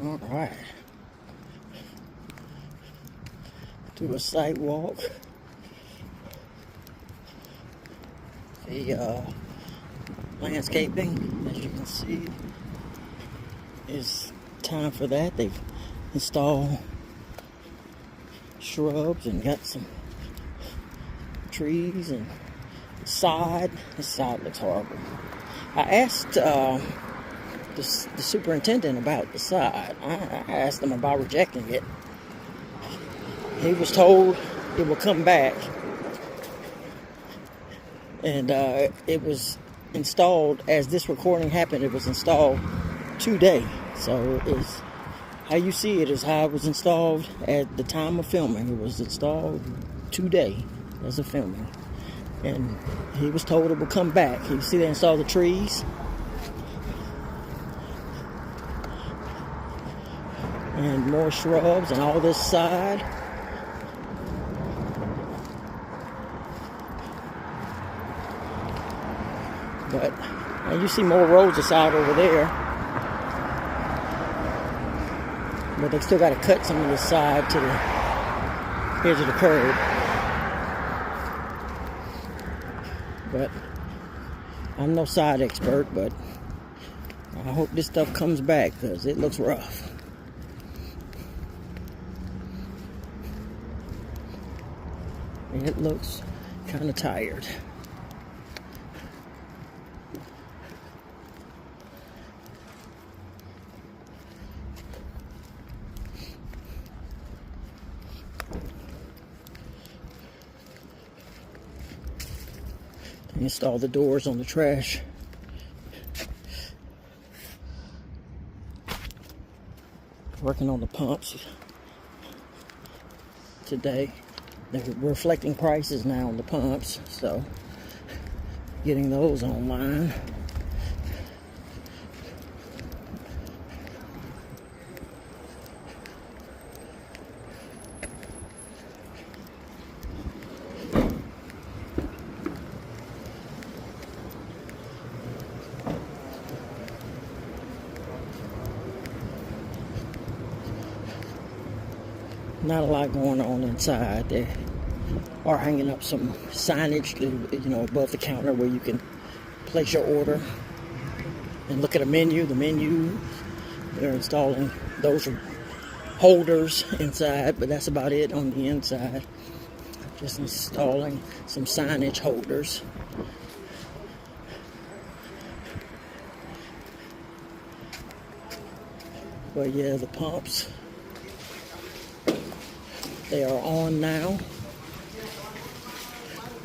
All right. Do a site walk. The landscaping, as you can see, is time for that. They've installed shrubs and got some trees and the side looks horrible. I asked the superintendent about the side. I asked him about rejecting it. He was told it will come back, and it was installed as this recording happened. It was installed today, so it's how you see it is how it was installed at the time of filming. It was installed today as of filming, and he was told it will come back. You see they installed the trees and more shrubs and all this side. But you see more roads aside over there. But they still got to cut some of the side to the edge of the curb. But I'm no side expert, but I hope this stuff comes back because it looks rough. It looks kind of tired. Install the doors on the trash. Working on the pumps today. They're reflecting prices now on the pumps, so getting those online. Not a lot going on inside. They are hanging up some signage, above the counter where you can place your order and look at a menu. The menu, they're installing those holders inside, but that's about it on the inside. Just installing some signage holders. But yeah, the pumps, they are on now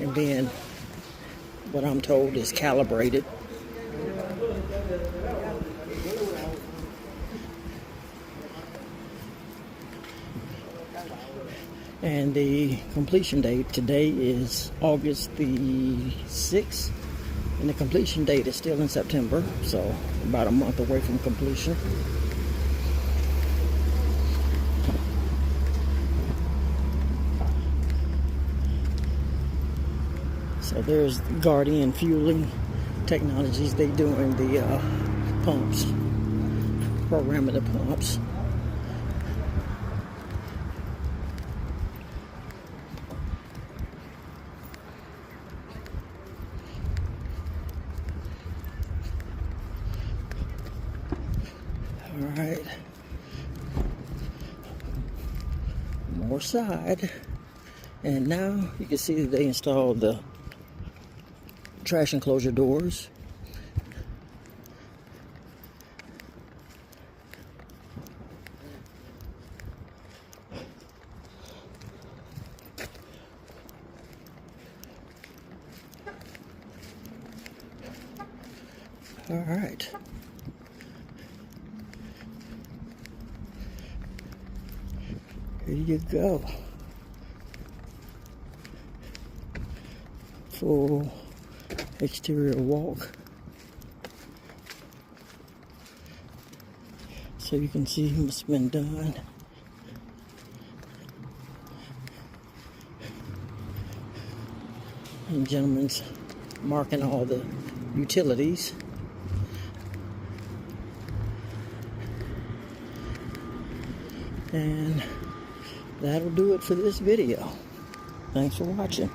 and being, what I'm told, is calibrated. And the completion date today is August the 6th, and the completion date is still in September, so about a month away from completion. So there's Guardian Fueling Technologies. They doing the pumps, programming the pumps. All right, more side, and now you can see that they installed the trash enclosure doors. All right. Here you go. Full exterior walk. So you can see what's been done. And the gentleman's marking all the utilities. And that'll do it for this video. Thanks for watching.